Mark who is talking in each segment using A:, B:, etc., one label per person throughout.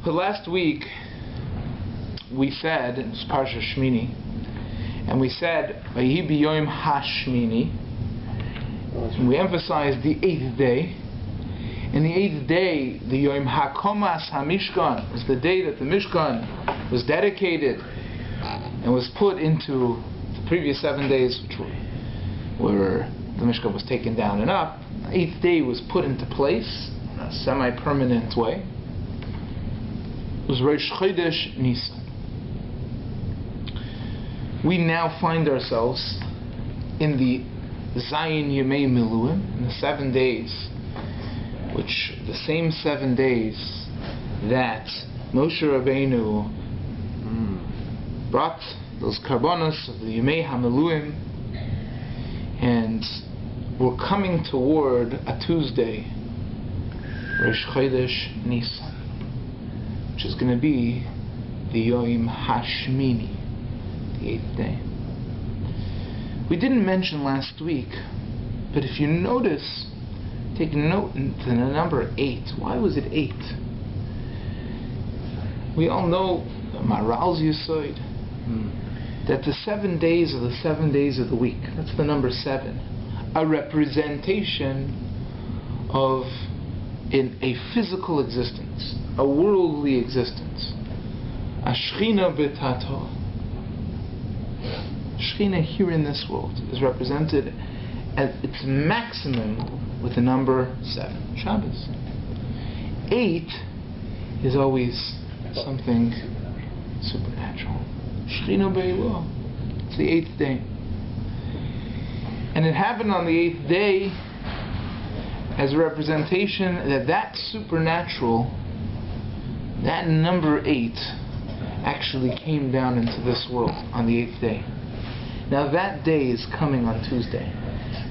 A: For last week, we said, in Parsha Shmini, and we said, Vayihi b'yoyim hashmini, and we emphasized the 8th day. And the 8th day, the Yom HaKomas HaMishkan, was the day that the Mishkan was dedicated and was put into the previous 7 days, which were the Mishkan was taken down and up. The 8th day was put into place in a semi-permanent way. It was Rosh Chodesh Nissan. We now find ourselves in the Zayin Yemei Miluim, in the 7 days, which the same 7 days that Moshe Rabbeinu brought those karbonos of the Yemei HaMiluim, and we're coming toward a Tuesday, Rosh Chodesh Nissan, which is going to be the Yom Hashmini, the 8th day. We didn't mention last week, but if you notice, take note to the number 8. Why was it 8? We all know Maral's Yesod, that the 7 days are the 7 days of the week. That's the number 7. A representation of in a physical existence, a worldly existence. A Shechina b'tato. Shechina here in this world is represented at its maximum with the number 7, Shabbos. 8 is always something supernatural. Shechina b'Eloah. It's the 8th day. And it happened on the 8th day as a representation that supernatural, that number 8, actually came down into this world on the 8th day. Now that day is coming on Tuesday,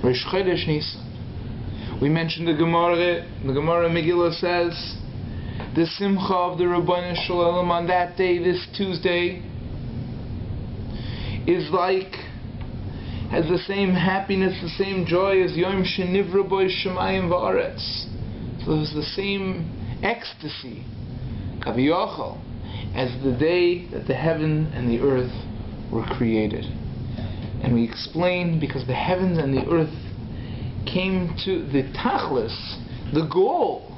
A: Rosh Chodesh Nissan. We mentioned the Gemara Megillah says, the Simcha of the Rabbi Shalom on that day, this Tuesday, has the same happiness, the same joy as Yom Shenivra Bo Shemayim Va'aretz. So there's the same ecstasy, Kaviyachal, as the day that the heaven and the earth were created. And we explained, because the heavens and the earth came to the tachlis, the goal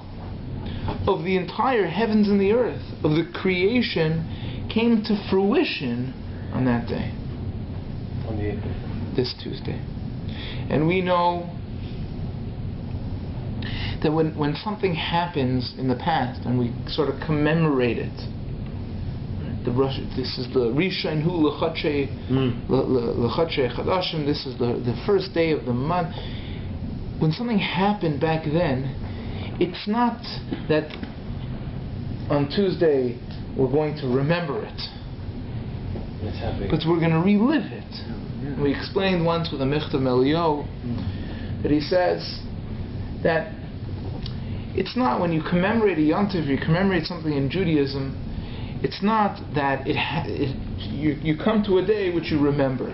A: of the entire heavens and the earth, of the creation, came to fruition on that day.
B: On the 8th day.
A: This Tuesday. And we know that when something happens in the past and we sort of commemorate it, this is the Rishon Hu L'Chadshei Chadashim, this is the first day of the month. When something happened back then, it's not that on Tuesday we're going to remember it, but we're going to relive it. We explained once with a Michtav Melio that he says that it's not when you commemorate a Yontiv, you commemorate something in Judaism, it's not that you come to a day which you remember.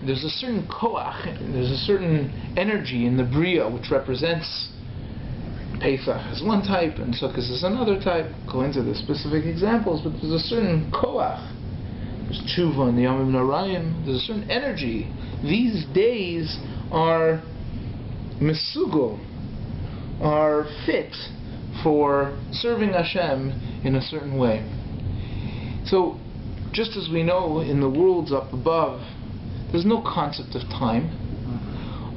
A: There's a certain koach, there's a certain energy in the Bria which represents Pesach as one type and Sukkot is another type. Go into the specific examples, but there's a certain koach. There's tshuva and the Yomim Narayim. There's a certain energy. These days are mesugol, are fit for serving Hashem in a certain way. So, just as we know in the worlds up above, there's no concept of time.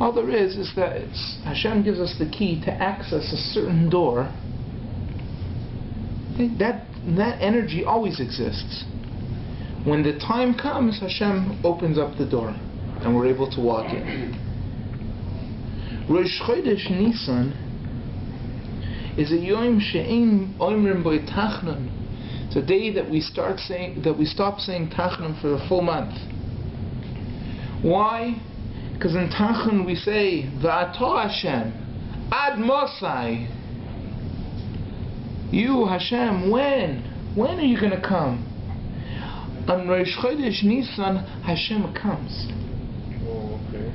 A: All there is that Hashem gives us the key to access a certain door. That energy always exists. When the time comes, Hashem opens up the door and we're able to walk in. Rosh Chodesh Nissan is a Yom She'ein Oimrim Boi Tachnon. It's a day that we stop saying Tachnon for a full month. Why? Because in Tachnon we say V'ato Hashem Ad Mosai. You Hashem, when are you going to come? On Rosh Chodesh Nissan, Hashem comes.
B: Oh, okay.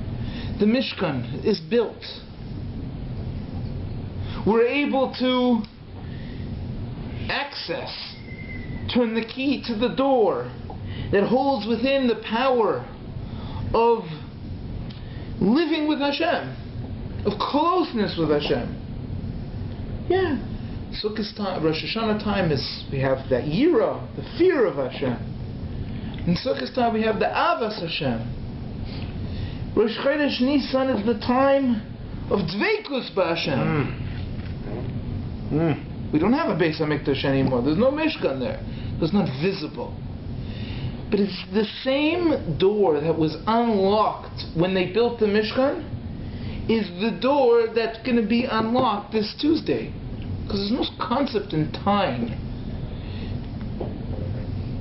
A: The Mishkan is built. We're able to access, turn the key to the door that holds within the power of living with Hashem, of closeness with Hashem. Yeah. Sukkot time, Rosh Hashanah time is, we have that yira, the fear of Hashem. In Sukkot time we have the avas Hashem. Rosh Chodesh Nissan is the time of dveikus b'Hashem. We don't have a Beis HaMikdash anymore. There's no Mishkan there. It's not visible. But it's the same door that was unlocked when they built the Mishkan is the door that's going to be unlocked this Tuesday. Because there's no concept in time.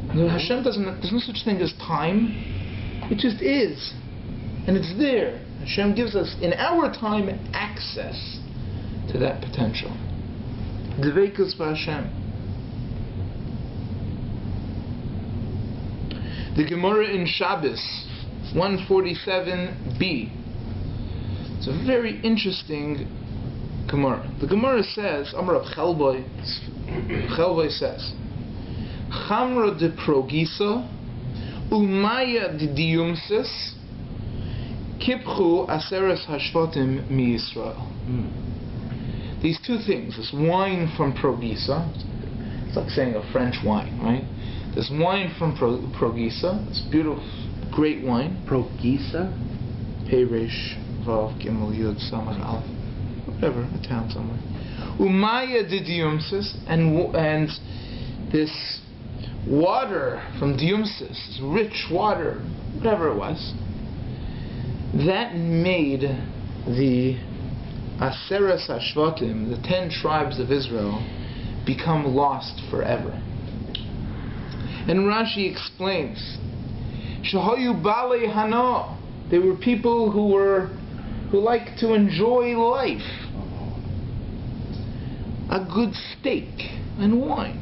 A: Hashem doesn't, there's no such thing as time. It just is. And it's there. Hashem gives us, in our time, access to that potential. Dveikus b'Hashem. The Gemara in Shabbos, 147b. It's a very interesting Gemara. The Gemara says, Amar Rav Chelboy says, Chamra de progisa, umaya de diumsis, kipchu aseres hashvatim mi Yisrael. These two things, this wine from progisa, it's like saying a French wine, right? This wine from progisa, this beautiful, great wine.
C: Progisa?
A: Pei Resh Vav Gimel Yud Samach Aleph, whatever, a town somewhere. Umaya de diumsis, and this water from diumsis, this rich water, whatever it was, that made the Aseres Hashvatim, the 10 tribes of Israel, become lost forever. And Rashi explains, Shahayu Balei Hana, they were people who liked to enjoy life. A good steak and wine.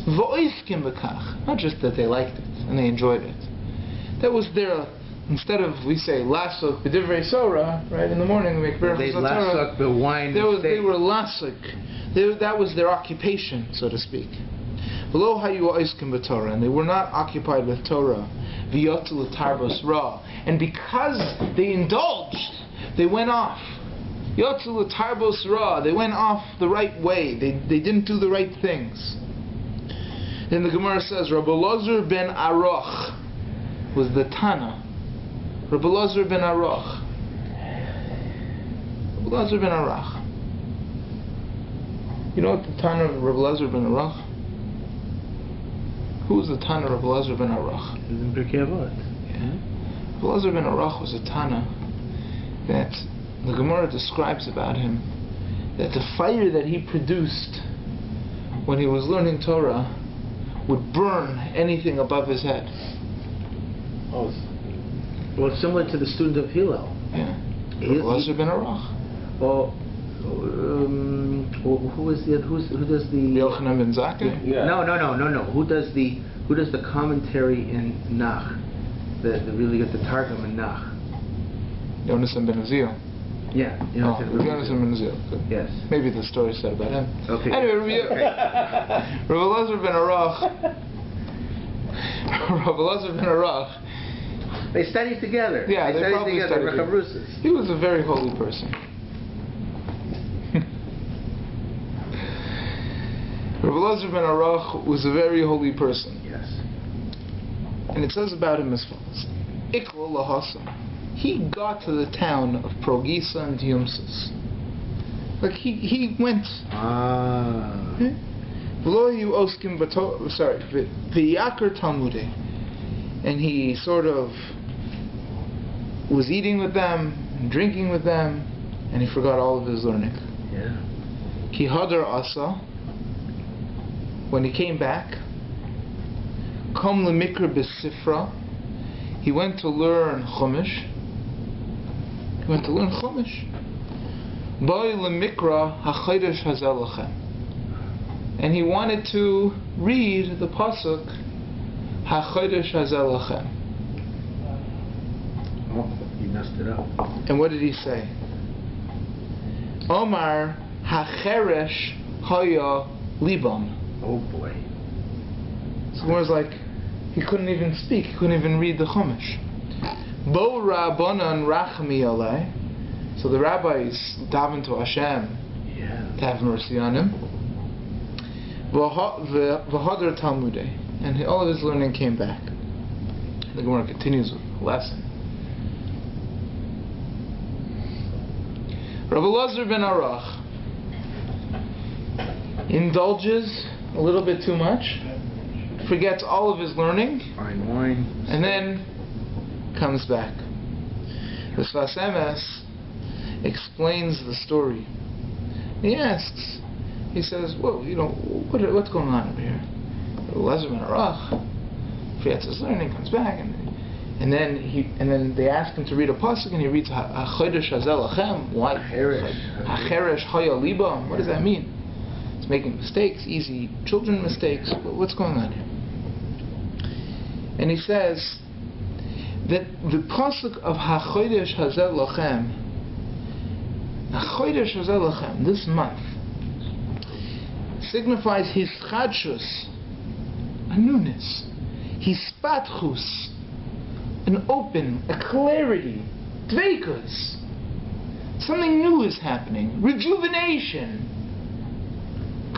A: V'oiskim b'kach, not just that they liked it and they enjoyed it. That was their, instead of, we say, lasuk b'divrei Torah, right, in the morning we make berachos
C: lasuk the wine.
A: They were lasuk. That was their occupation, so to speak. V'lo hayu oiskim b'Torah, and they were not occupied with Torah. V'yotu l'tarbos ra, and because they indulged, they went off. Yotu l'tarbos ra, they went off the right way. They didn't do the right things. Then the Gemara says, Rabbi Elazar ben Aroch was the Tana. Rabbi Elazar ben Aroch. Rabbi Elazar ben Aroch. You know what the Tana of Rabbi Elazar ben Aroch? Who was the Tana of Rabbi Elazar ben Aroch?
C: It was in Pirkei Avot.
A: Yeah. Rabbi Elazar ben Aroch was a Tana that the Gemara describes about him, that the fire that he produced when he was learning Torah would burn anything above his head.
C: Oh, well, similar to the student of Hillel.
A: Yeah. Rabbi Elazar ben Aroch.
C: Well, who does the
A: Yochanan ben Zakkai?
B: Yeah.
C: No. Who does the commentary in Nach? The really good, the Targum in Nach.
A: Yonasan ben Azil.
C: Yeah.
A: Yonasan ben Azil. Good.
C: Yes.
A: Maybe the story said about him.
C: Okay.
A: Anyway, Rabbi Elazar ben Aroch. Rabbi Elazar ben Aroch.
C: They studied together.
A: Yeah, they probably studied together. He was a very holy person. Rabbi Elazar ben Aroch was a very holy person.
C: Yes.
A: And it says about him as follows. Ikla lahasa. He got to the town of Progisa and Diumsis. Like he went. V'lo oskim v'yakar talmudei. And he sort of was eating with them, and drinking with them, and he forgot all of his learning.
C: Yeah.
A: Ki hadar asa. When he came back, Kom lemikra b'sifra, he went to learn Chumash. Boi lemikra hachodesh hazeh lachem, and he wanted to read the pasuk hachodesh hazeh lachem.
C: Oh, he messed it up.
A: And what did he say? Omar hacheresh haya libam.
C: Oh boy.
A: So it was like he couldn't even speak. He couldn't even read the Chumash. Bo Rabbanan Rachmi Alei. So the rabbis davened to Hashem to have mercy on him. V'hadar Talmudei, and all of his learning came back. The Gemara continues with the lesson. Rabbi Elazar ben Arach indulges a little bit too much, forgets all of his learning,
C: Fine wine.
A: and then comes back. The Sfas Emes explains the story. He asks, he says, well, what's going on over here? Elazar ben Arach forgets his learning, comes back, and then they ask him to read a pasuk, and he reads Chodesh Hazel Lachem. Why? Hacheresh Haya Libam. What does that mean? It's making mistakes, easy children mistakes. What's going on here? And he says that the pasuk of HaChodesh Hazel Lachem, HaChodesh Hazel Lachem, this month, signifies his chadshus, a newness, his patchus, an open, a clarity, dveikus. Something new is happening, rejuvenation,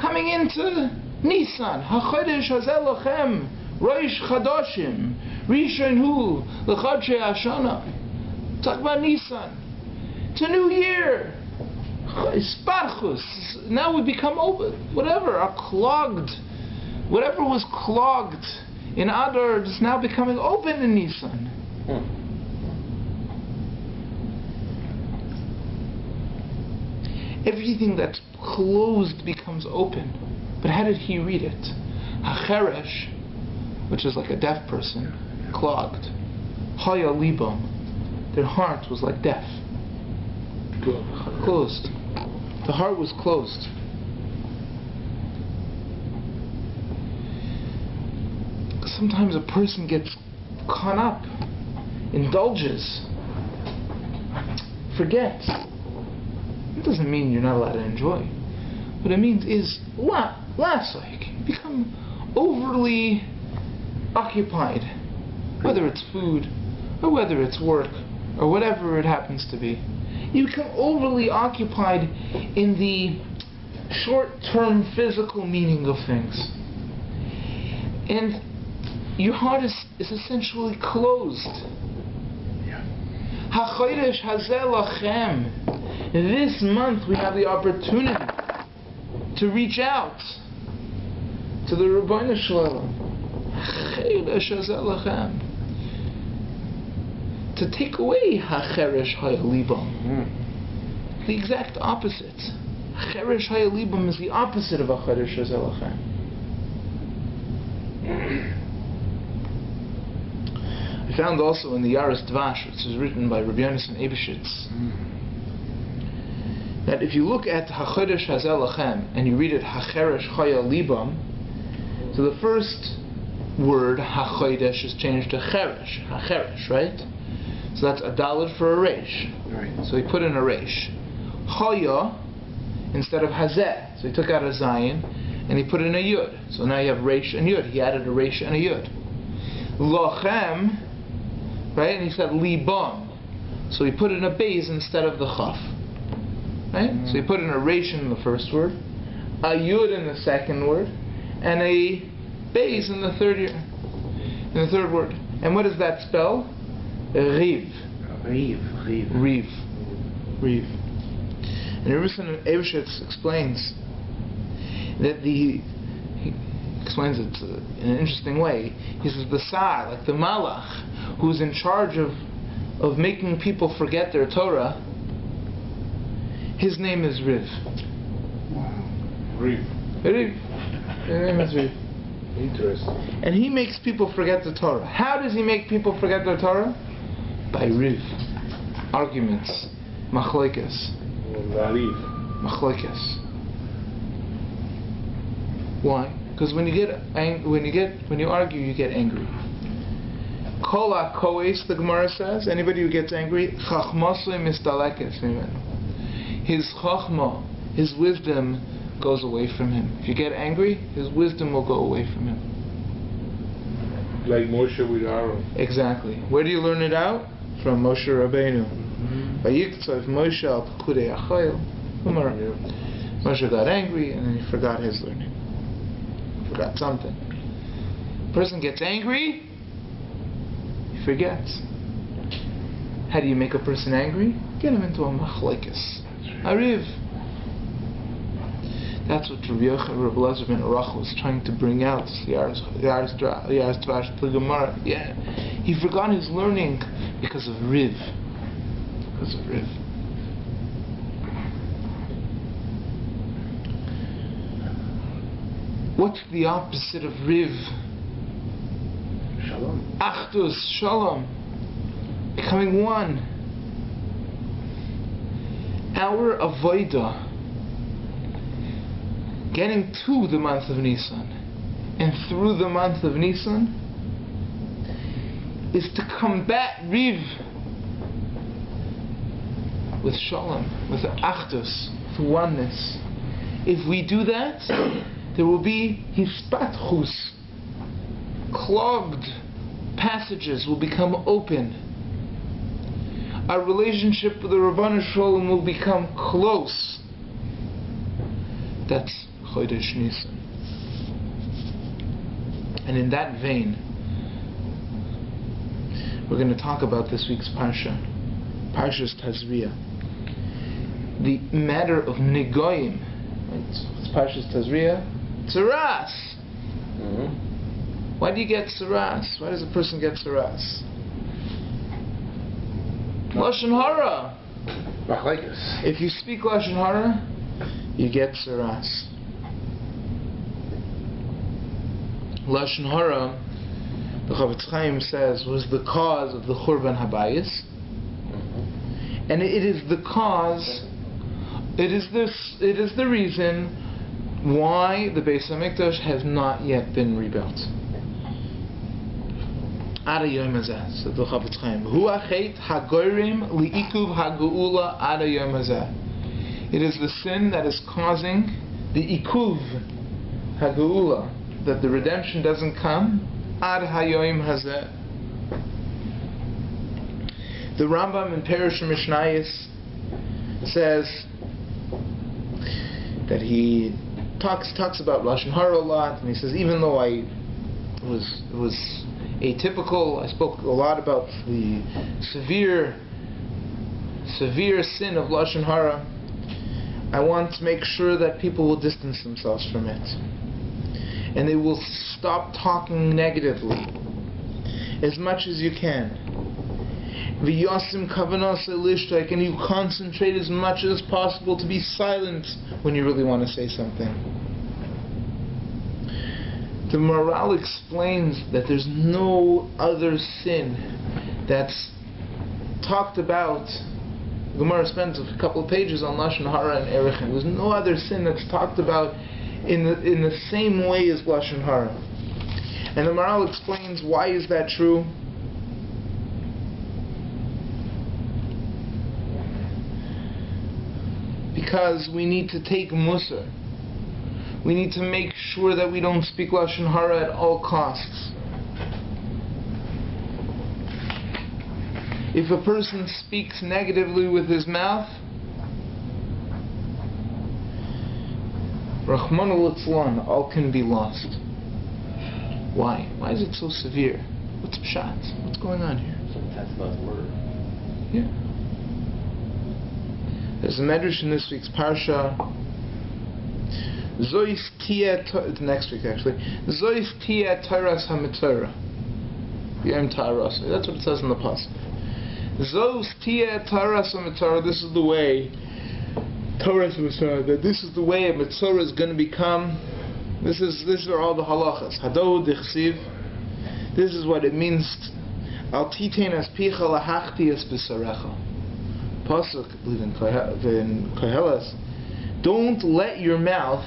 A: coming into Nissan, HaChodesh Hazel Lachem, Rosh Chodoshim, Rishon Hu, L'Chodshei Hashana. Talk about Nissan. It's a new year. Sparchus. Now we become open. Whatever was clogged in Adar is now becoming open in Nissan. Everything that's closed becomes open. But how did he read it? Hacheresh, which is like a deaf person, clogged. Haya libam, their heart was like deaf. Closed. The heart was closed. Sometimes a person gets caught up, indulges, forgets. It doesn't mean you're not allowed to enjoy. What it means is, become overly occupied, whether it's food, or whether it's work, or whatever it happens to be. You become overly occupied in the short-term physical meaning of things. And your heart is essentially closed. HaChodesh Hazel Lachem. This month we have the opportunity to reach out to the Rabbi Shalom. HaChodesh Hazel Lachem. To take away HaCheresh Hayalibam. The exact opposite. HaCheresh Hayalibam is the opposite of HaChodesh Hazel Lachem. I found also in the Yaris Dvash, which is written by Rabbi Nissan that if you look at HaChodesh Hazel Lachem and you read it HaCheresh Hayalibam, so the first word HaChodesh is changed to Cheresh, HaCheresh, right? So that's a daled for a resh.
C: Right.
A: So he put in a resh. Haya instead of hazeh. So he took out a zayin and he put in a yud. So now you have resh and yud. He added a resh and a yud. Lachem, right? And he said libam. So he put in a beis instead of the chaf. Right? So he put in a resh in the first word, a yud in the second word, and a beis in the third word. And what does that spell? Riv. And Emerson Ebershitz explains that he explains it in an interesting way. He says the Sar, like the Malach, who's in charge of making people forget their Torah, his name is Riv.
B: Riv.
A: His name is Riv.
B: Interesting.
A: And he makes people forget the Torah. How does he make people forget their Torah? By Riv. Arguments. Machloikas. Machloikas. Why? Because when you argue, you get angry. Kol ha'koes, the Gemara says, anybody who gets angry, chachmasoi mistalekes mimenu. His chachma, his wisdom, goes away from him. If you get angry, his wisdom will go away from him.
B: Like Moshe with Aaron.
A: Exactly. Where do you learn it out? From Moshe Rabbeinu. Vayiktzov Moshe al Pekudei Achayil. Moshe got angry and then he forgot his learning. Forgot something. Person gets angry, he forgets. How do you make a person angry? Get him into a machlekes, a riv. That's what Rabbi Eliezer ben Arach was trying to bring out. Yeah, he forgot his learning because of riv. Because of riv. What's the opposite of riv?
C: Shalom.
A: Achdus, shalom. Becoming one. Our avodah, getting to the month of Nissan and through the month of Nissan, is to combat riv with shalom, with achdus, with oneness. If we do that, there will be hispatchus, clogged passages will become open. Our relationship with the Rabbanu Shalom will become close. That's Chodesh Nissan. And in that vein, we're going to talk about this week's Parsha, Parshas Tazria. The matter of Negoim. It's Parshas Tazria. Tzaras. Why do you get tzaras? Why does a person get tzaras? Lashon hara. If you speak Lashon hara, you get tzaras. Lashon hara, the Chavetz Chaim says, was the cause of the Churban Habayis, and it is the cause. It is the reason why the Beis Hamikdash has not yet been rebuilt. Ada Yom Hazeh, said the Chavetz Chaim. Hu achet hagoyrim liikuv hageula ada Yom Hazeh. It is the sin that is causing the ikuv hageula, that the redemption doesn't come. Ad hayom hazeh. The Rambam in Perush Mishnayos says that he talks about Lashon Hara a lot, and he says, even though it was atypical, I spoke a lot about the severe sin of Lashon Hara, I want to make sure that people will distance themselves from it, and they will stop talking negatively as much as you can. V'yasim kavanas elishtek, and you concentrate as much as possible to be silent when you really want to say something. The Maral explains that there's no other sin that's talked about. The Gemara spends a couple of pages on Lashon Hara and Erechem. There's no other sin that's talked about in the same way as Lashon Hara. And the Maral explains why is that true. Because we need to take Musar. We need to make sure that we don't speak Lashon Hara at all costs. If a person speaks negatively with his mouth, Rahman al-Itzlan, all can be lost. Why? Why is it so severe? What's pshat? What's going on here?
B: That's not word.
A: Yeah. There's a medrash in this week's parsha. Zois tia, next week actually. Zois tia taras hamitzora. Yom taras. That's what it says in the pasuk. Zois tia taras hamitzora. This is the way. Taras hamitzora. That this is the way a mitzora is going to become. This are all the halachas. Hadod dichsiv. This is what it means. Al titein as picha lahachti es b'sarecha. Pasuk, I believe in Koheles, don't let your mouth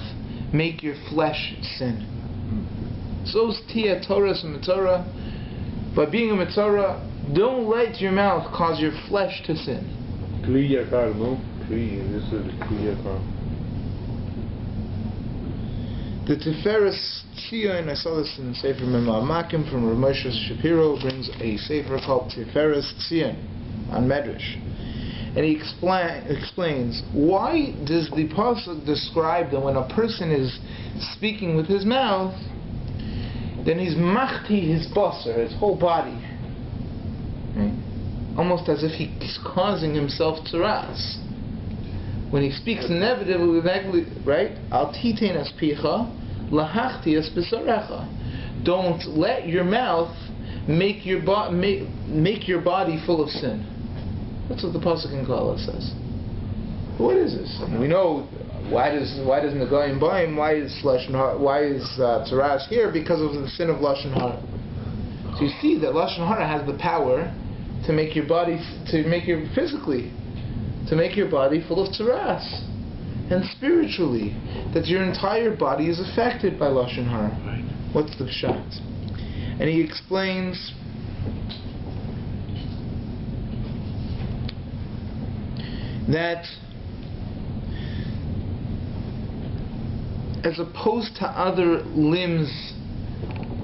A: make your flesh sin. So tia Torah mitzora. By being a mitzora, don't let your mouth cause your flesh to sin.
B: Kli yakar, no? Kli, this is Kli yakar.
A: The Tiferes Tzion, I saw this in Sefer Memar Makim from Rav Moshe Shapiro, brings a Sefer called Tiferes Tzion on Medrash. And he explains, why does the Pasuk describe that when a person is speaking with his mouth, then he's machti his basar, his whole body, right? Almost as if he's causing himself tzaras. When he speaks inevitably, right? Al titein es picha, lahachti es besarecha. Don't let your mouth make your body full of sin. That's what the pasuk in Kala says. What is this? I mean, we know why doesn't the Goyim Baim? Why is tzaras here? Because of the sin of lashon hara. So you see that lashon hara has the power to make your body, to make your body full of tzaras, and spiritually, that your entire body is affected by lashon hara.
C: Right.
A: What's the pshat? And he explains that as opposed to other limbs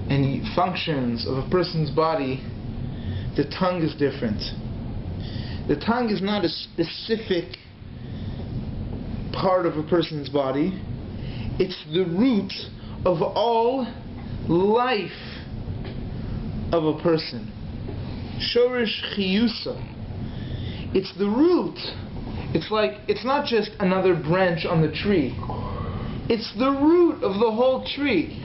A: and functions of a person's body, the tongue is different. The tongue is not a specific part of a person's body. It's the root of all life of a person. Shorish chiyusa. It's the root. It's not just another branch on the tree. It's the root of the whole tree.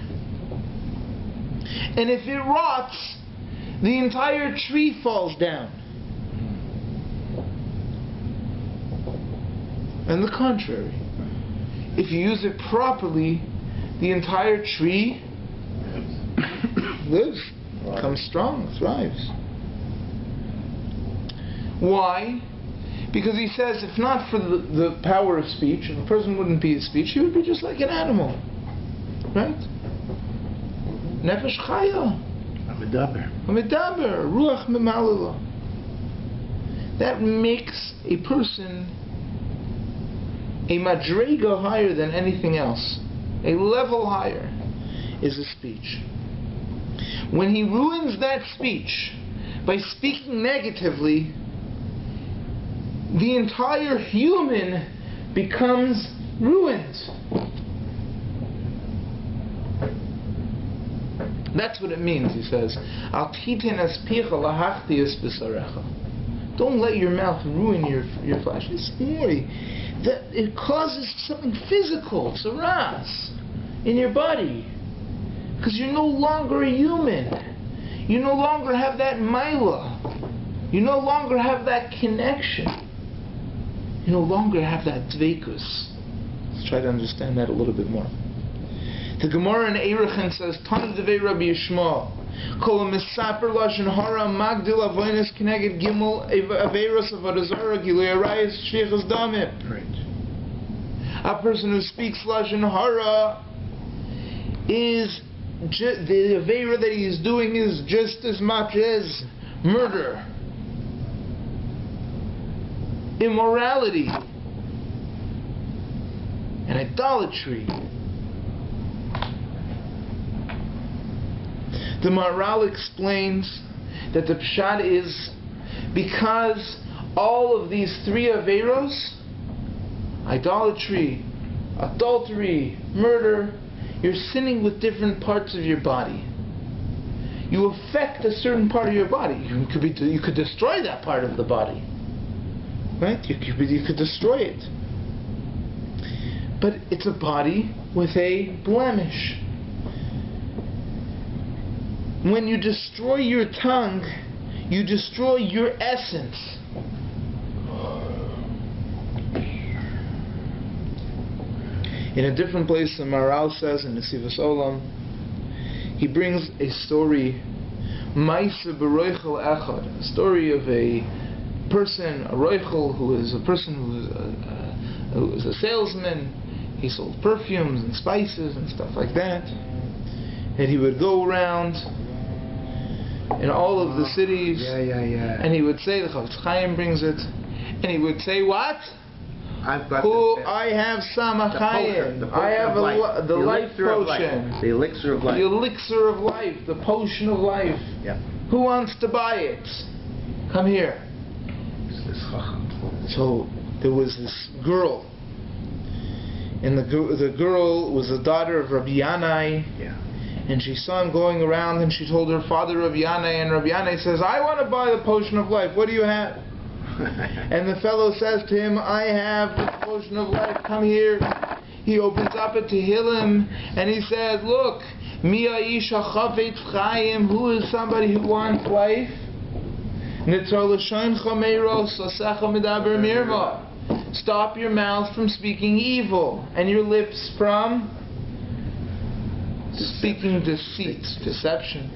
A: And if it rots, the entire tree falls down. And the contrary. If you use it properly, the entire tree lives, becomes strong, thrives. Why? Because he says, if not for the power of speech, if a person wouldn't be a speech, he would be just like an animal. Right? Nefesh chaya. Amidaber. Ruach memalala. That makes a person a madrega higher than anything else. A level higher is a speech. When he ruins that speech by speaking negatively, the entire human becomes ruined. That's what it means, he says. Al titen es picha lahachti es besarecha. Don't let your mouth ruin your flesh. It's more that it causes something physical, tzaras, in your body. Because you're no longer a human. You no longer have that maila. You no longer have that connection. You no longer have that dveikus. Let's try to understand that a little bit more. The Gemara in Erechin says, Tanav devei Rabbi Yishmael, Kol misaper lashon hara magdil avonis keneged gimel averos avodah zarah gilui arayos shvichas damim.
C: Right.
A: A person who speaks lashon hara is the avera that he is doing is just as much as murder, immorality, and idolatry. The Maharal explains that the pshat is because all of these three averos, idolatry, adultery, murder, you're sinning with different parts of your body. You affect a certain part of your body. You could destroy that part of the body, right? You could destroy it, but it's a body with a blemish. When you destroy your tongue, you destroy your essence. In a different place, the Maharal says in the Sivas Olam, he brings a story, Maisa b'roichel echad, a story of a person, a roichel, who is a person who is a salesman. He sold perfumes and spices and stuff like that. And he would go around in all of the cities,
C: Yeah.
A: and he would say, the Chavetz Chaim brings it, and he would say, what?
C: I've got
A: I have samachayim.
C: the
A: I have the life potion.
C: The elixir of life.
A: The elixir of life. The potion of life.
C: Yeah.
A: Who wants to buy it? Come here. So there was this girl, and the girl was the daughter of Rabbi Yanai.
C: Yeah.
A: And she saw him going around, and she told her father Rabbi Yanai, and Rabbi Yanai says, I want to buy the potion of life. What do you have? And the fellow says to him, I have the potion of life. Come here. He opens up a Tehillim, and he says, look, Mia Isha Chavetz Chaim, who is somebody who wants life? Stop your mouth from speaking evil, and your lips from speaking deceit, deception.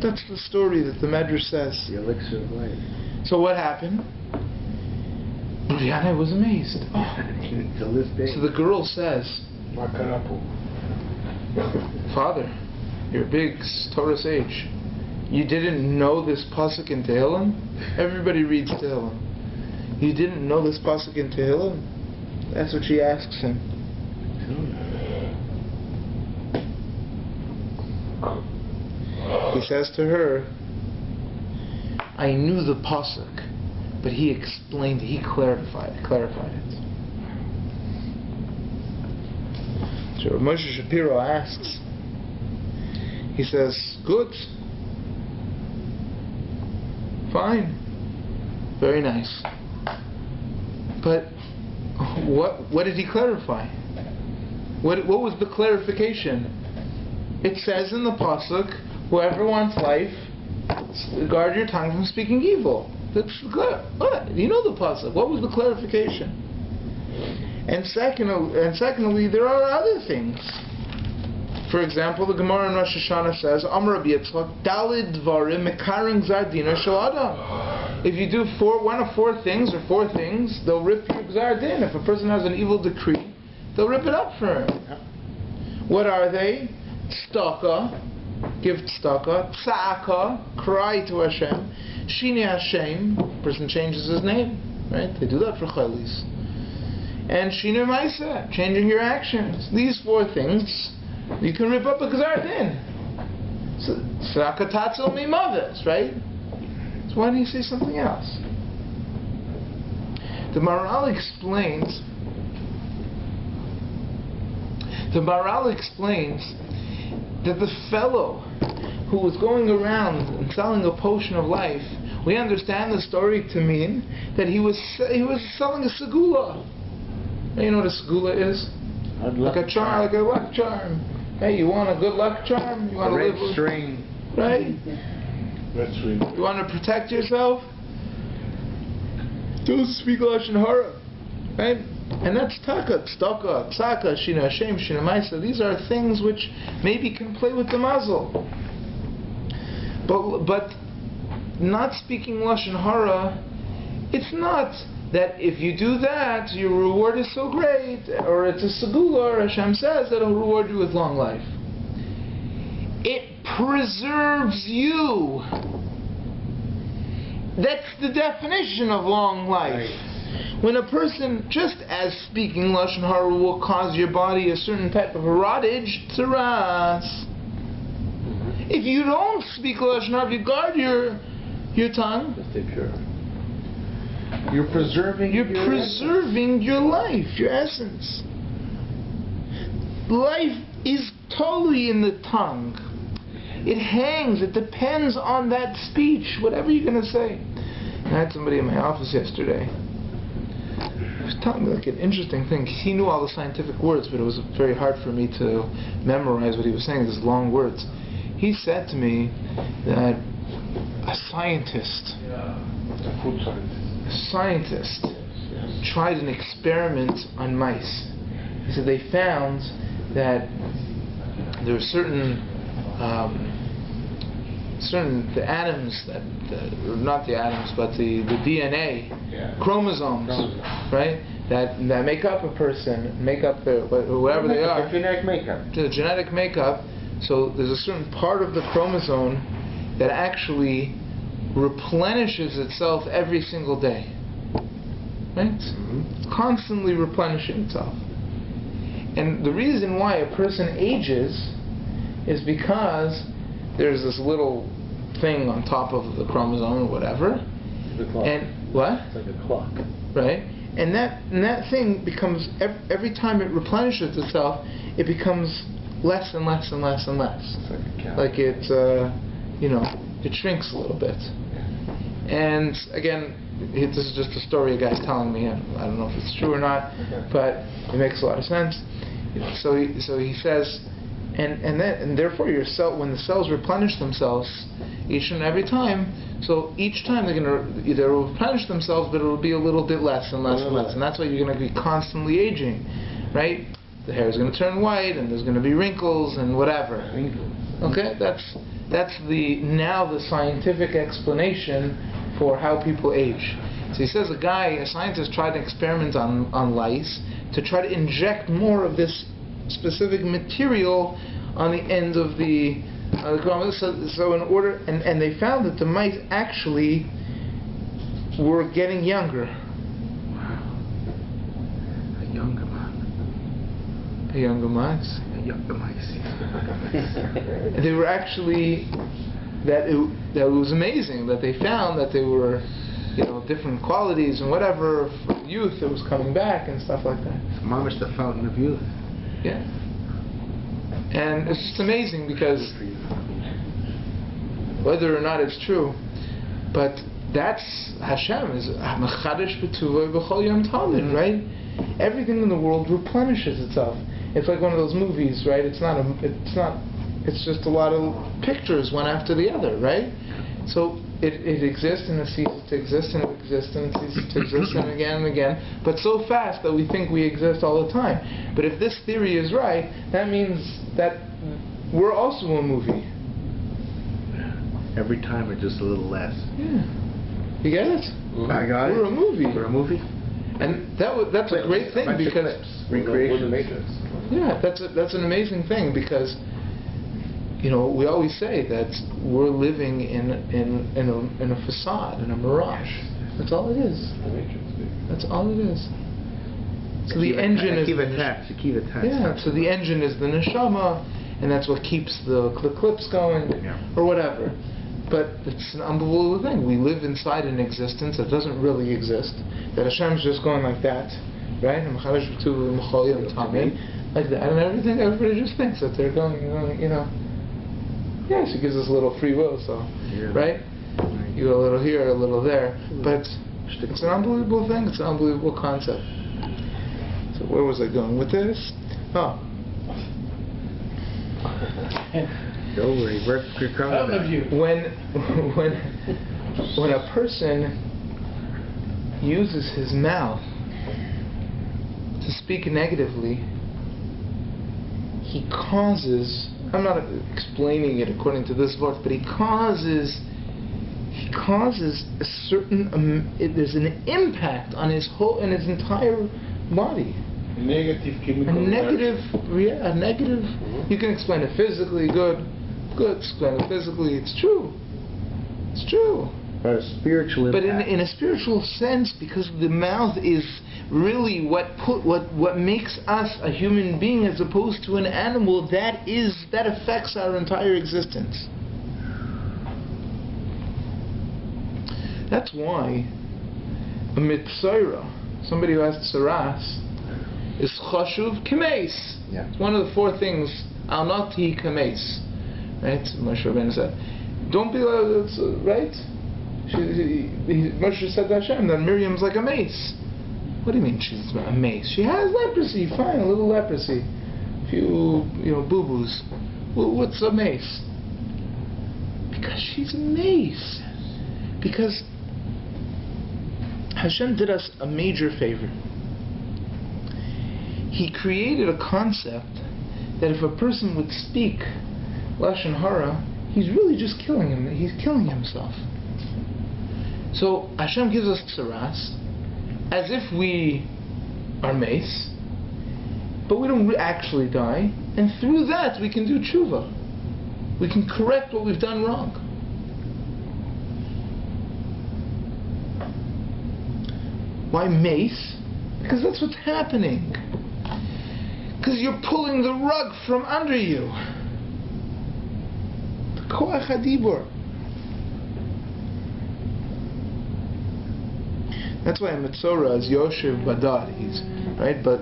A: That's the story that the Medrash says.
C: The elixir of life.
A: So what happened? Yanai was amazed.
C: Till this day.
A: So the girl says, Father, you're a big Torah sage. You didn't know this pasuk in Tehillim? Everybody reads Tehillim. You didn't know this pasuk in Tehillim? That's what she asks him. He says to her, I knew the pasuk, but he explained it, he clarified it. So Moshe Shapiro asks, he says, good, fine, very nice, but what did he clarify? What was the clarification? It says in the pasuk, whoever wants life, guard your tongue from speaking evil. That's good. What? You know the pasuk. What was the clarification? And secondly, there are other things. For example, the Gemara in Rosh Hashanah says, Amar Rabbi Yitzchak, Dalid Dvarim Mekaring Gzar Dina Shel Adam. If you do one of four things, they'll rip your Gzar Din. If a person has an evil decree, they'll rip it up for him. What are they? Tzedakah, give tzedakah. Tza'aka, cry to Hashem. Shini Hashem, person changes his name. Right? They do that for Chaylis. And Shini Maisa, changing your actions. These four things, you can rip up a Gzar Din. So, Tzedakah tatzil mimavis, right? So why do you say something else? The Maharal explains that the fellow who was going around and selling a potion of life, we understand the story to mean that he was selling a segula. You know what a segula is? Like a charm, like a luck charm. Hey, you want a good luck charm? You want
C: a
A: red
C: string,
A: right?
B: Red string.
A: You want to protect yourself? Don't speak lashon hara, right? And that's taka, tzedakah, tzaka, shina Hashem, shina Maisa. These are things which maybe can play with the muzzle. But not speaking lashon hara, it's not that if you do that, your reward is so great, or it's a segula, or Hashem says that it'll reward you with long life. It preserves you. That's the definition of long life. Right. When a person, just as speaking lashon hara will cause your body a certain type of erotage, tzaras. If you don't speak lashon hara, if you guard your tongue,
C: stay pure. You're preserving
A: your life, your essence. Life is totally in the tongue. It hangs, it depends on that speech, whatever you're going to say. I had somebody in my office yesterday. He was telling me like an interesting thing. He knew all the scientific words, but it was very hard for me to memorize what he was saying, these long words. He said to me that a scientist tried an experiment on mice. He said they found that there were certain the atoms not the atoms, but the DNA, chromosomes, right? That make up a person, make up whatever they are.
C: Genetic makeup.
A: The genetic makeup. So there's a certain part of the chromosome that actually replenishes itself every single day. Right? It's constantly replenishing itself. And the reason why a person ages is because there's this little thing on top of the chromosome or whatever.
B: The clock.
A: And what?
B: It's like a clock.
A: Right? And that thing becomes, every time it replenishes itself, it becomes less and less and less and less.
B: It's like a cow.
A: Like it, it shrinks a little bit. And again, this is just a story a guy's telling me. I don't know if it's true or not, but it makes a lot of sense. So he says, and therefore your cell, when the cells replenish themselves each and every time, so each time they're going to either replenish themselves, but it'll be a little bit less and less and less, and that's why you're going to be constantly aging, right? The hair is going to turn white, and there's going to be wrinkles and whatever. Okay, that's the scientific explanation for how people age. So he says a scientist tried an experiment on lice to try to inject more of this specific material on the end of the chromosome. So in order, and they found that the mice actually were getting younger.
C: Wow. A younger man.
A: A younger mice.
C: A younger mice.
A: They were actually, that it was amazing that they found that they were, different qualities and whatever, for youth that was coming back and stuff like that.
C: Mom is the fountain of youth.
A: Yeah. And it's just amazing because whether or not it's true, but that's Hashem is Chodesh b'Tuvah b'chol yom tamid, right? Everything in the world replenishes itself. It's like one of those movies, right? It's just a lot of pictures one after the other, right? So it exists and it ceases to exist and it exists and it ceases to exist and again, but so fast that we think we exist all the time. But if this theory is right, that means that we're also a movie.
C: Every time it's just a little less.
A: Yeah. You get it?
C: I got it.
A: We're a movie.
C: We're a movie?
A: And that's a great thing because
C: recreation.
A: yeah, that's an amazing thing because we always say that we're living in a facade, in a mirage. That's all it is. That's all it is. So the engine is yeah. So the engine is the neshama, and that's what keeps the clips going, or whatever. But it's an unbelievable thing. We live inside an existence that doesn't really exist. That Hashem's just going like that, right? Like that, and everybody just thinks that they're going. Yes, He gives us a little free will, so right? You go a little here, a little there, but it's an unbelievable thing. It's an unbelievable concept. So where was I going with this? Oh.
C: Don't worry, we're coming back.
A: When a person uses his mouth to speak negatively, he causes, I'm not explaining it according to this verse, but he causes a certain, there's an impact on his entire body.
B: Negative chemical
A: A negative. You can explain it physically, good. Explain it physically. It's true.
C: But a spiritual impact.
A: But in a spiritual sense, because the mouth is really what makes us a human being as opposed to an animal, that affects our entire existence. That's why a mitzvah, somebody who has tsaras, is chashuv kameis.
C: Yeah.
A: It's one of the four things. Al nati kameis. Right? Moshe Rabbeinu said, "Don't be right." Moshe said to Hashem that Miriam's like a mace. What do you mean she's a mace? She has leprosy. Fine, a little leprosy, a few boo-boos. Well, what's a mace? Because she's a mace. Because Hashem did us a major favor. He created a concept that if a person would speak Lashon Hara, he's really just killing him. He's killing himself. So Hashem gives us tsaras as if we are mace, but we don't actually die, and through that we can do tshuva. We can correct what we've done wrong. Why mace? Because that's what's happening. Because you're pulling the rug from under you. The koach hadibur. That's why a Metzora is Yoshev Badad. He's right, but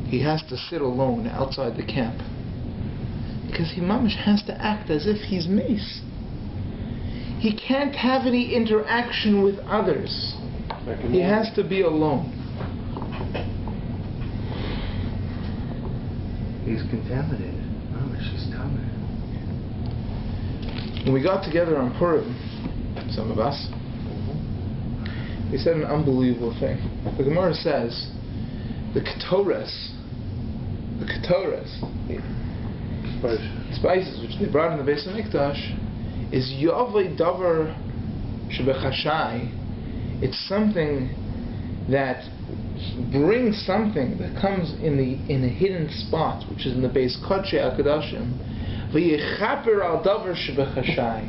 A: he has to sit alone outside the camp because he mamish has to act as if he's mace. He can't have any interaction with others. He has to be alone.
C: He's contaminated. Mamish, he's tummy.
A: When we got together on Purim, some of us, he said an unbelievable thing. The Gemara says the ketores, spices which they brought in the Beis Hamikdash, is yavei davar shebechashai. It's something that brings something that comes in a hidden spot, which is in the Beis Kodshei HaKadoshim. V'yechaper al davar shebechashai.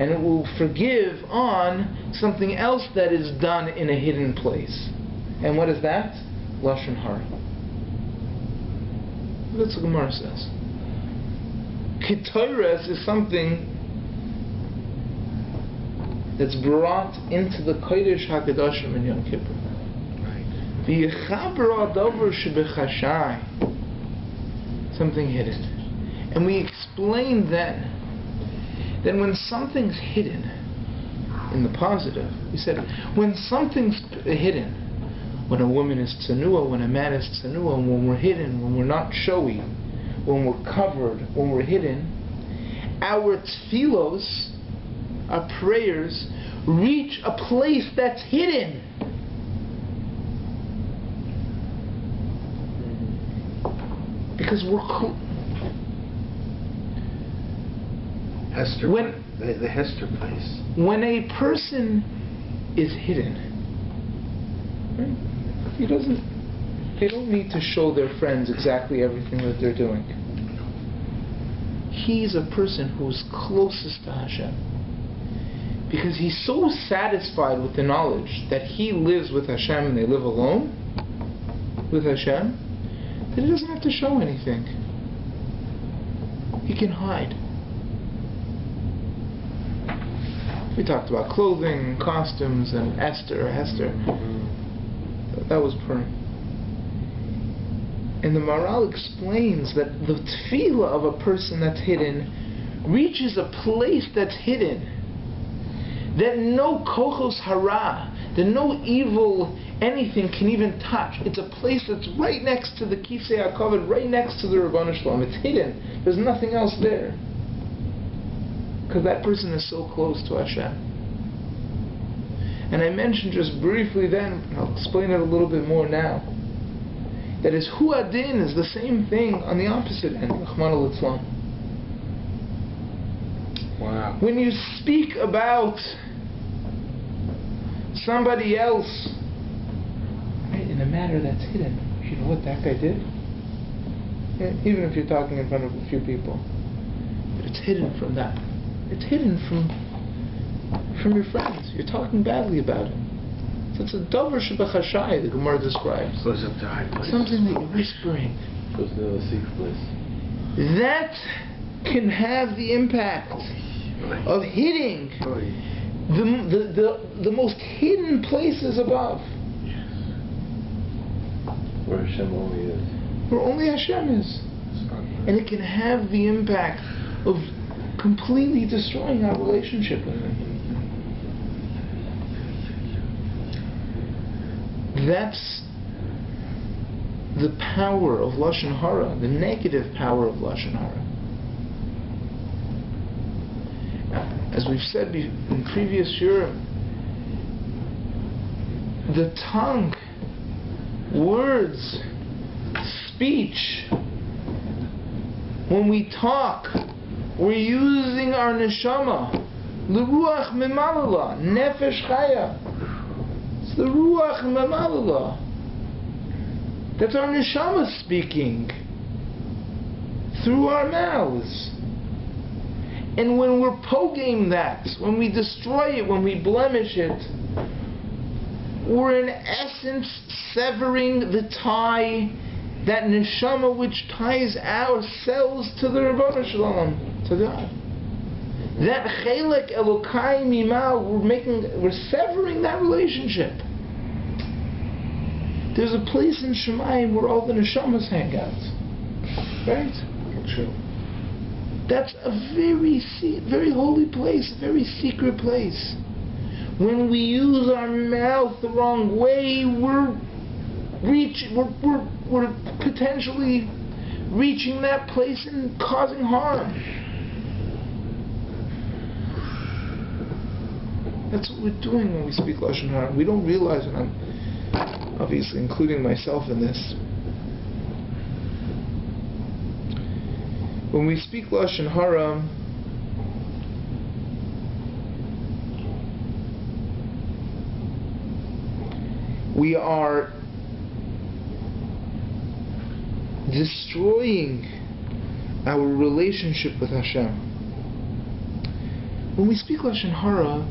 A: And it will forgive on something else that is done in a hidden place. And what is that? Lashon Hara. That's what Gemara says. Ketores is something that's brought into the Chodesh HaKadoshim in Yom Kippur. V'yechaber al davar shebechashai. Something hidden. And we explained then when something's hidden, in the positive, we said, when something's hidden, when a woman is tsanua, when a man is tsanua, when we're hidden, when we're not showy, when we're covered, when we're hidden, our tefillos, our prayers, reach a place that's hidden. Because we're
C: Hester, the Hester place.
A: When a person is hidden, right, they don't need to show their friends exactly everything that they're doing. He's a person who's closest to Hashem. Because he's so satisfied with the knowledge that he lives with Hashem and they live alone with Hashem, that he doesn't have to show anything. He can hide. We talked about clothing, costumes, and Hester. That was Purim. And the Maral explains that the tefillah of a person that's hidden reaches a place that's hidden, that no kochos hara, that no evil anything can even touch. It's a place that's right next to the Kisei HaKavod, right next to the Rabbanu Shalom. It's hidden. There's nothing else there. Because that person is so close to Hashem. And I mentioned just briefly then, and I'll explain it a little bit more now, that is Huadin is the same thing on the opposite end, Rahman al-Islam.
C: Wow.
A: When you speak about somebody else, right, in a matter that's hidden, you know what that guy did? Yeah, even if you're talking in front of a few people. But it's hidden from that. It's hidden from your friends. You're talking badly about him. So it's a davar shebechashai, the Gemara describes.
C: Goes up to high place.
A: Something that you're whispering.
B: Goes to the secret place.
A: That can have the impact of hitting the most hidden places above.
B: Where Hashem only is.
A: Where only Hashem is. And it can have the impact of completely destroying our relationship with Him. That's the power of Lashon Hara, the negative power of Lashon Hara. As we've said in previous shiurim, the tongue, words, speech, when we talk, we're using our neshama, l'ruach memalala, nefesh chaya. It's the ruach memalala. That's our neshama speaking through our mouths. And when we're poging that, when we destroy it, when we blemish it, we're in essence severing the tie, that neshama which ties ourselves to the Ribono Shel Olam, to God. That chelek Elokai mima, we're severing that relationship. There's a place in Shemayim where all the neshamas hang out, right?
B: True.
A: That's a very holy place, a very secret place. When we use our mouth the wrong way, we're potentially reaching that place and causing harm. That's what we're doing when we speak Lashon Hara. We don't realize it. I'm obviously including myself in this. When we speak Lashon Hara, we are destroying our relationship with Hashem. When we speak Lashon Hara,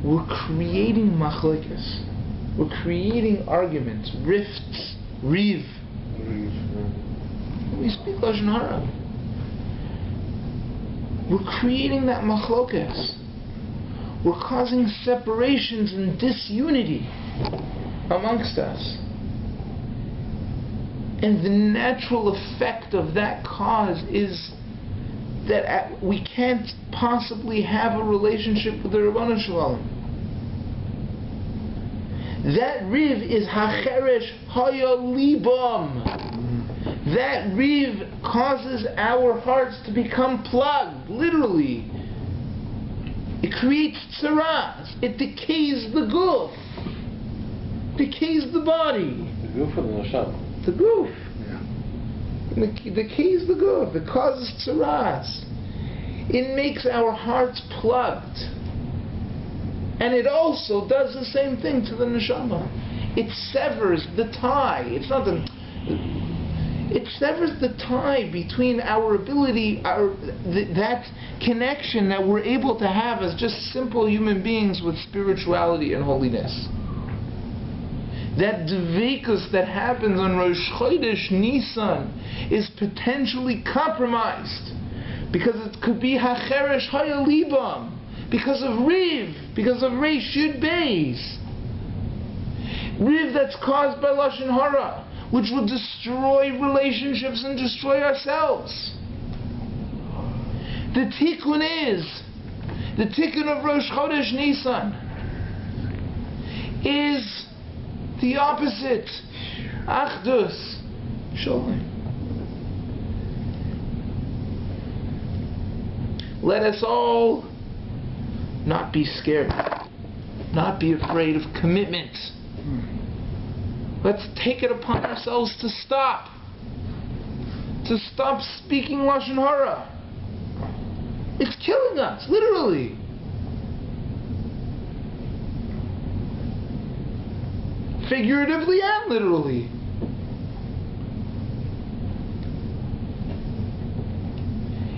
A: we're creating machlekes. We're creating arguments, rifts, riv. When we speak Lashon Hara, we're creating that machlokes. We're causing separations and disunity amongst us. And the natural effect of that cause is that we can't possibly have a relationship with the Ribono Shel Olam. That riv is hacheresh haya libam. That riv causes our hearts to become plugged, literally. It creates tzaras. It decays the guf. Decays the body.
B: The goof or the neshama?
A: The guf.
C: Yeah.
A: It decays the guf. It causes tzaras. It makes our hearts plugged. And it also does the same thing to the neshama. It severs the tie. It severs the tie between our ability, that connection that we're able to have as just simple human beings with spirituality and holiness. That dveikus that happens on Rosh Chodesh Nissan is potentially compromised because it could be hacheresh haya libam, because of riv, because of reish yud beis, riv that's caused by Lashon Hara, which will destroy relationships and destroy ourselves. The tikkun of Rosh Chodesh Nissan is the opposite. Achdus. Shalom. Let us all not be scared. Not be afraid of commitment. Let's take it upon ourselves to stop. To stop speaking Lashon Hara. It's killing us, literally. Figuratively and literally.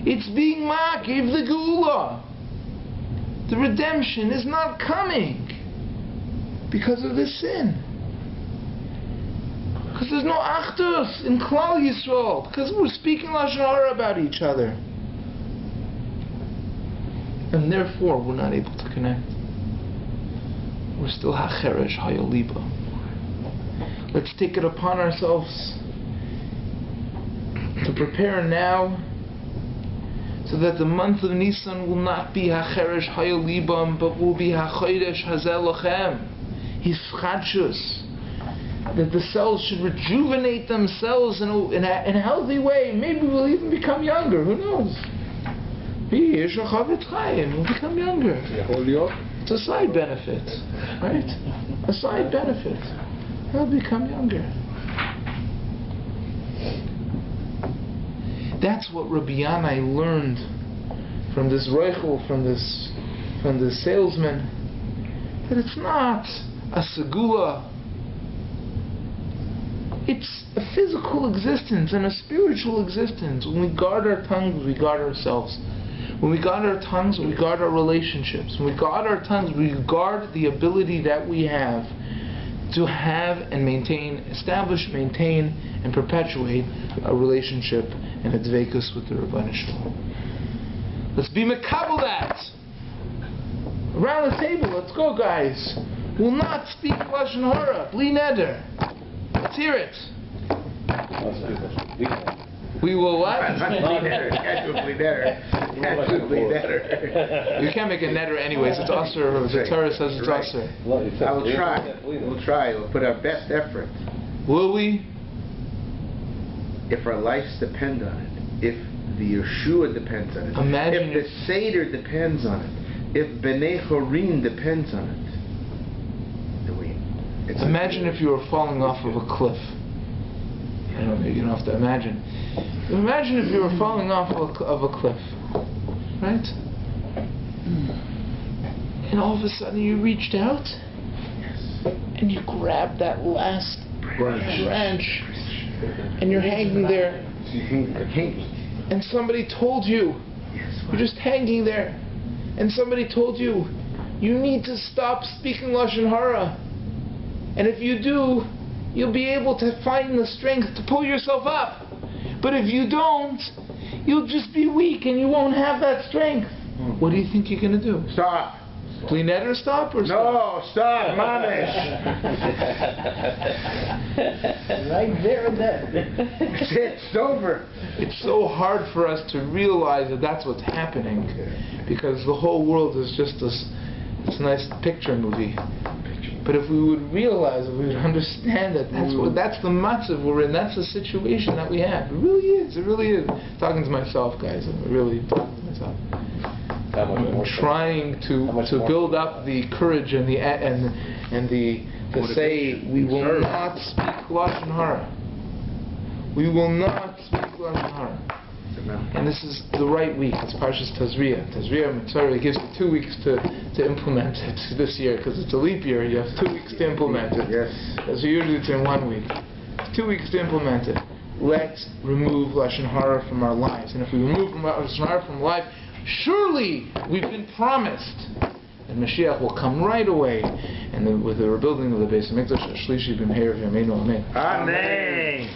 A: It's being makiv the geula. The redemption is not coming because of this sin. Because there's no achdus in Klal Yisrael. Because we're speaking Lashon Hara about each other. And therefore we're not able to connect. We're still hacheresh hayoliba. Let's take it upon ourselves to prepare now so that the month of Nissan will not be hacheresh hayolibam, but will be hachodesh hazel lochem, his chadshus. That the cells should rejuvenate themselves in a healthy way. Maybe we'll even become younger. Who knows? We'll become younger. It's a side benefit, right? A side benefit. They'll become younger. That's what Rabbi Yanai learned from this roichel, from this salesman. That it's not a segula. It's a physical existence and a spiritual existence. When we guard our tongues, we guard ourselves. When we guard our tongues, we guard our relationships. When we guard our tongues, we guard the ability that we have to have and establish, maintain, and perpetuate a relationship and a dveikus with the Rabbi Shul. Let's be mekabel that. Around the table, let's go, guys. We'll not speak lashon hara, bli neder. Let's hear it. We will what?
C: You
A: can't make a neder anyways. It's usher. The Torah says it's usher.
C: I will try. We'll try. We'll put our best effort.
A: Will we?
C: If our lives depend on it. If the Yeshua depends on it.
A: Imagine
C: if the Seder depends on it. If Bnei Horim depends on it.
A: Imagine if you were falling off of a cliff. You don't have to imagine. Imagine if you were falling off of a cliff, right? And all of a sudden you reached out and you grabbed that last branch and you're hanging there. And somebody told you, you're just hanging there, and somebody told you, you need to stop speaking lashon hara. And if you do, you'll be able to find the strength to pull yourself up. But if you don't, you'll just be weak and you won't have that strength. What do you think you're going to do?
C: Stop.
A: Bli neder stop or stop?
C: No, stop, mamish.
D: Right there and then.
C: It's over.
A: It's so hard for us to realize that that's what's happening, because the whole world is just this. It's a nice picture movie. But if we would realize, if we would understand that that's the matzav we're in, that's the situation that we have. It really is. It really is. Talking to myself, guys. I'm really talking to myself. I'm trying to build up the courage and to say we will not speak lashon hara. We will not speak lashon hara. And this is the right week. It's Parshas Tazria. Tazria Mitzvah gives you 2 weeks to implement it this year, because it's a leap year. You have 2 weeks to implement it.
C: Yes.
A: So usually it's in 1 week. 2 weeks to implement it. Let's remove lashon hara from our lives. And if we remove lashon hara from life, surely we've been promised that Mashiach will come right away, and with the rebuilding of the Beis Hamikdash, Shlishi b'meir v'yameinu amen.
C: Amen.